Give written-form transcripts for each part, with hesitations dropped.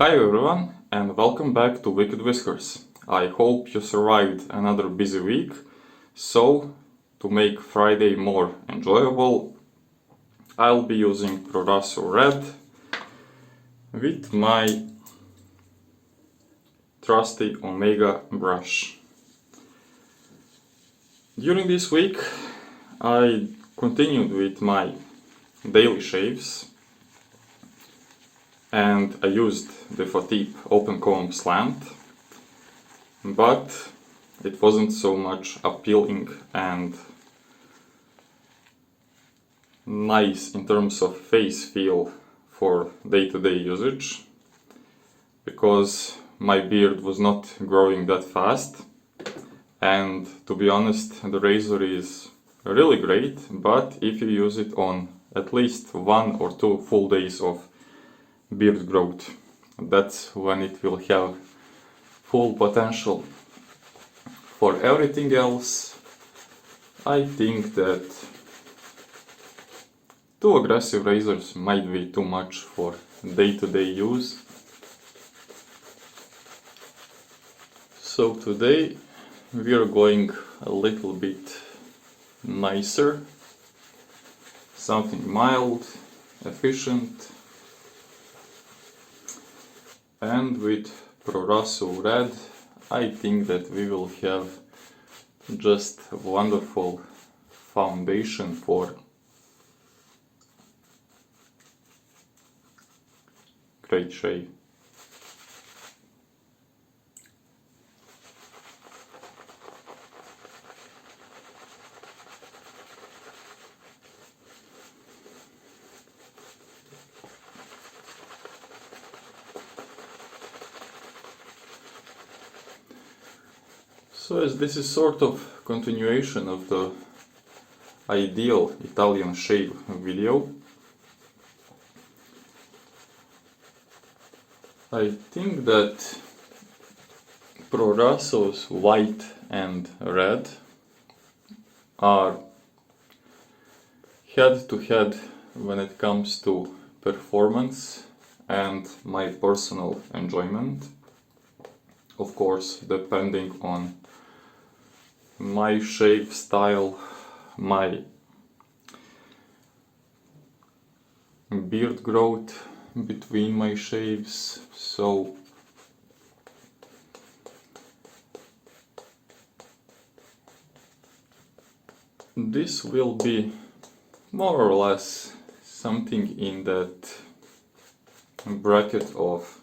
Hi everyone and welcome back to Wicked-Whiskers. I hope you survived another busy week. So, to make Friday more enjoyable, I'll be using Proraso Red with my trusty Omega brush. During this week, I continued with my daily shaves and I used the Fatip Open Comb Slant, but it wasn't so much appealing and nice in terms of face feel for day-to-day usage, because my beard was not growing that fast, and to be honest, the razor is really great, but if you use it on at least 1 or 2 full days of beard growth, that's when it will have full potential. For everything else, I think that 2 aggressive razors might be too much for day-to-day use. So today we are going a little bit nicer, something mild, efficient, and with Proraso Red I think that we will have just a wonderful foundation for great shave. So as this is sort of continuation of the ideal Italian shave video, I think that Proraso's white and red are head to head when it comes to performance and my personal enjoyment. Of course, depending on my shave style, my beard growth between my shaves, so this will be more or less something in that bracket of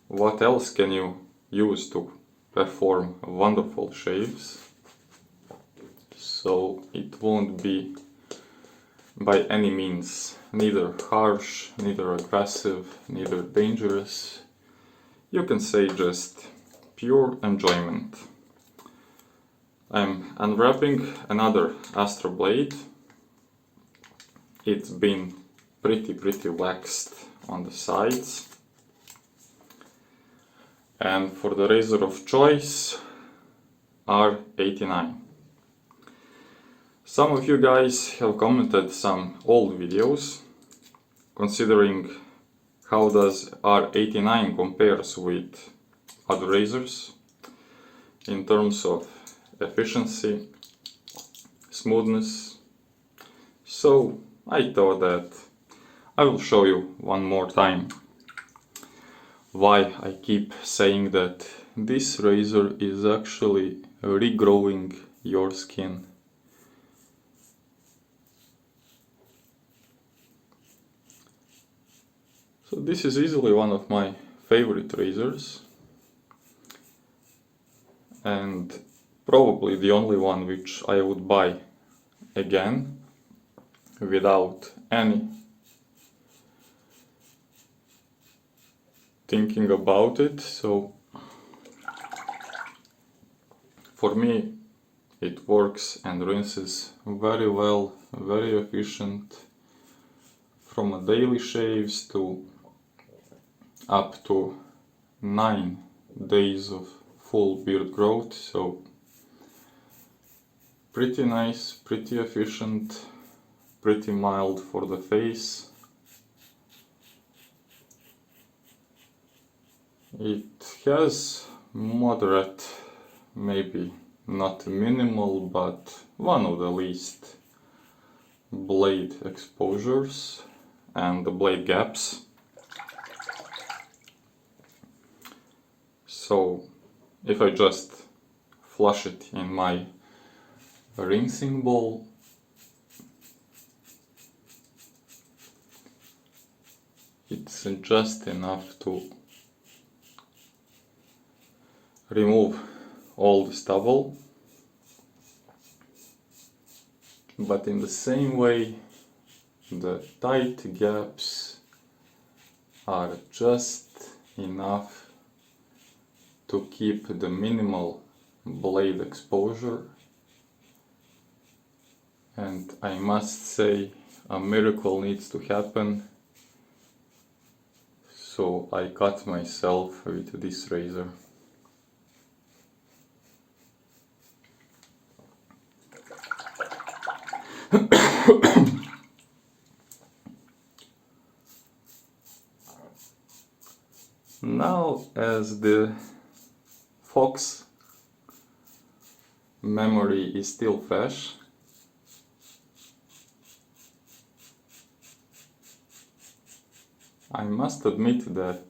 what else can you use to perform wonderful shaves. So it won't be by any means neither harsh, neither aggressive, neither dangerous. You can say just pure enjoyment. I'm unwrapping another Astra blade. It's been pretty waxed on the sides. And for the razor of choice, R89. Some of you guys have commented some old videos considering how does R89 compares with other razors in terms of efficiency, smoothness. So I thought that I will show you one more time why I keep saying that this razor is actually regrowing your skin. So this is easily one of my favorite razors and probably the only one which I would buy again without any thinking about it. So for me it works and rinses very well, very efficient, from a daily shaves to up to 9 days of full beard growth. So pretty nice, pretty efficient, pretty mild for the face. It has moderate, maybe not minimal, but one of the least blade exposures and the blade gaps. So if I just flush it in my rinsing bowl, it's just enough to remove all the stubble, but in the same way the tight gaps are just enough to keep the minimal blade exposure. And I must say, a miracle needs to happen, so I cut myself with this razor. Now, as the fox memory is still fresh, I must admit that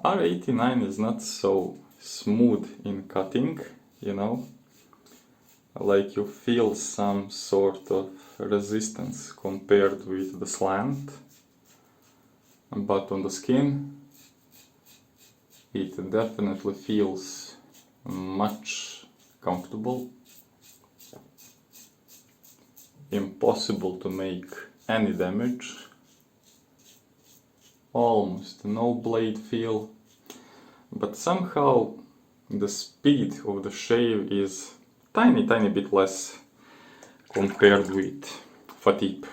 R89 is not so smooth in cutting, you know, like you feel some sort of resistance compared with the slant, but on the skin it definitely feels much comfortable. Impossible to make any damage, almost no blade feel, but somehow the speed of the shave is tiny bit less compared with fatigue.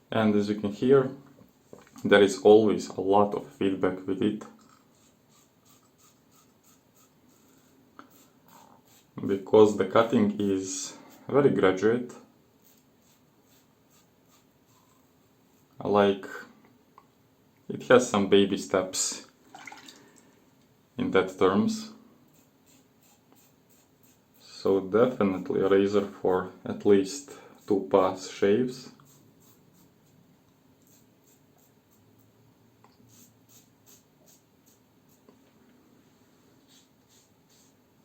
And as you can hear, there is always a lot of feedback with it, because the cutting is very graduate, like it has some baby steps in that terms. So definitely a razor for at least 2 pass shaves.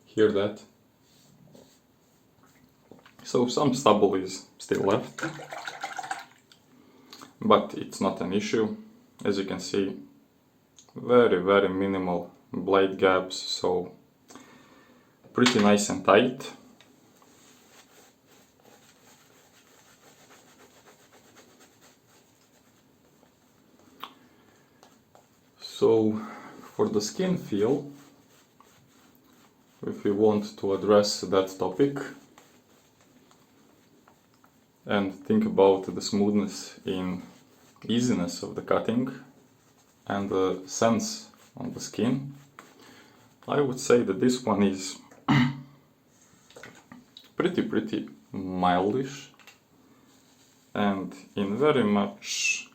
Hear that? So some stubble is still left, but it's not an issue. As you can see, very minimal blade gaps, so pretty nice and tight. So for the skin feel, if you want to address that topic and think about the smoothness in easiness of the cutting and the sense on the skin, I would say that this one is pretty mildish, and in very much,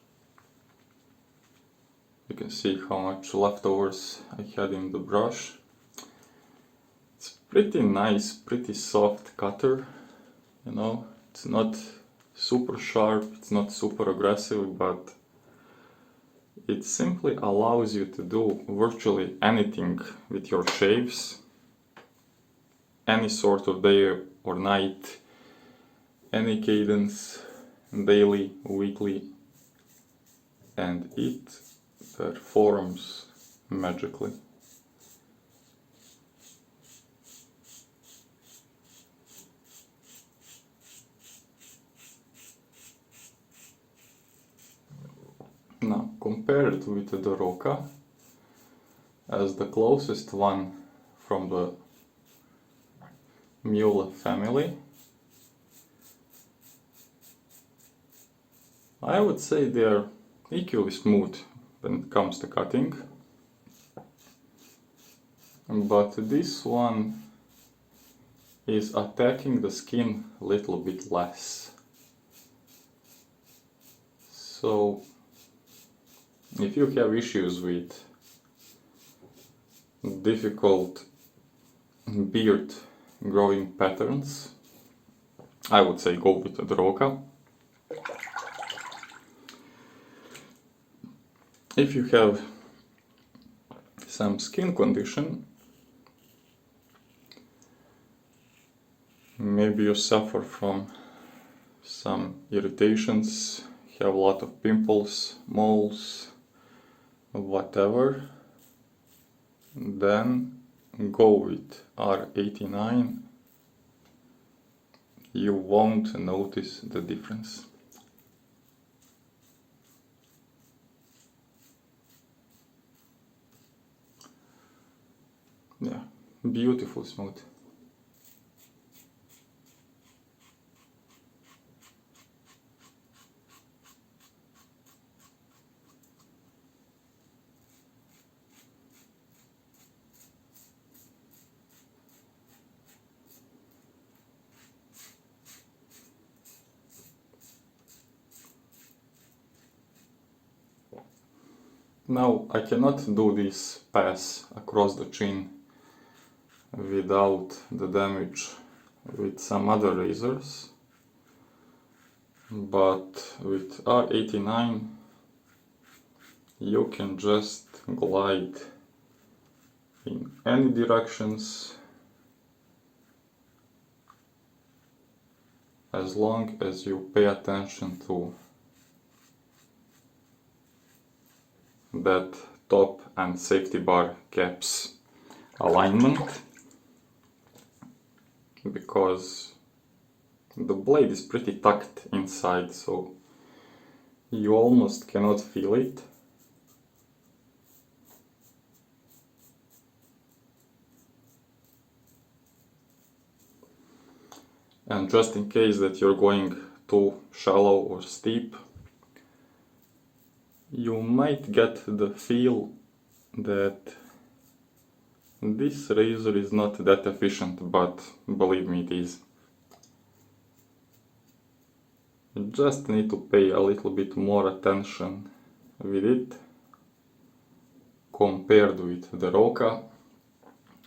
you can see how much leftovers I had in the brush. It's pretty nice, pretty soft cutter, you know, it's not super sharp, it's not super aggressive, but it simply allows you to do virtually anything with your shaves, any sort of day or night, any cadence, daily, weekly, and it performs magically. Now, compared with the Roca, as the closest one from the Muhle family, I would say they are equally smooth when it comes to cutting, but this one is attacking the skin a little bit less. So if you have issues with difficult beard growing patterns, I would say go with the Roka. If you have some skin condition, maybe you suffer from some irritations, have a lot of pimples, moles, whatever, then go with R89. You won't notice the difference. Yeah, beautiful smooth. Now I cannot do this pass across the chin without the damage with some other razors, but with R89 you can just glide in any directions as long as you pay attention to that top and safety bar caps alignment, because the blade is pretty tucked inside, so you almost cannot feel it. And just in case that you're going too shallow or steep, you might get the feel that this razor is not that efficient, but believe me, it is. You just need to pay a little bit more attention with it compared with the Roka,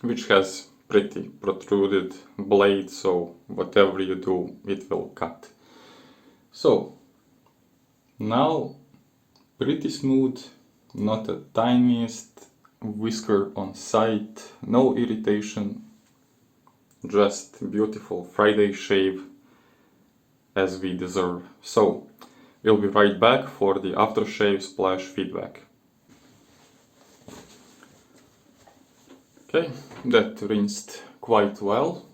which has pretty protruded blade, so whatever you do, it will cut. So now pretty smooth, not a tiniest whisker on sight, no irritation, just beautiful Friday shave as we deserve. So we'll be right back for the aftershave splash feedback. Okay, that rinsed quite well.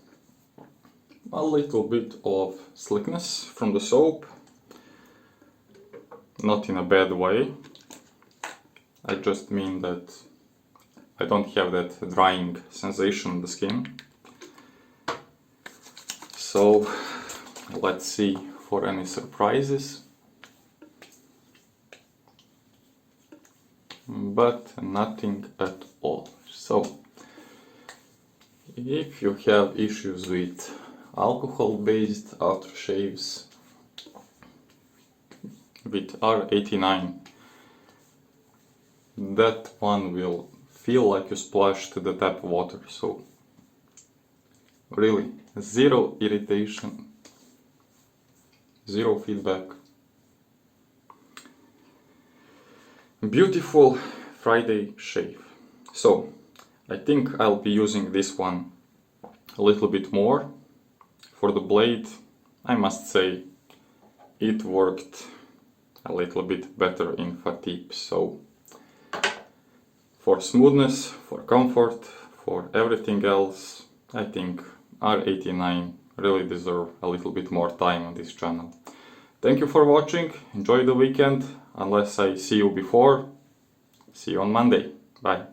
A little bit of slickness from the soap, not in a bad way. I just mean that I don't have that drying sensation on the skin. So let's see for any surprises. But nothing at all. So if you have issues with alcohol-based aftershaves, with R89, that one will feel like you splashed the tap water. So really, zero irritation, zero feedback. Beautiful Friday shave. So I think I'll be using this one a little bit more. For the blade, I must say it worked a little bit better in fatigue. So for smoothness, for comfort, for everything else, I think R89 really deserve a little bit more time on this channel. Thank you for watching, enjoy the weekend, unless I see you before, see you on Monday, bye.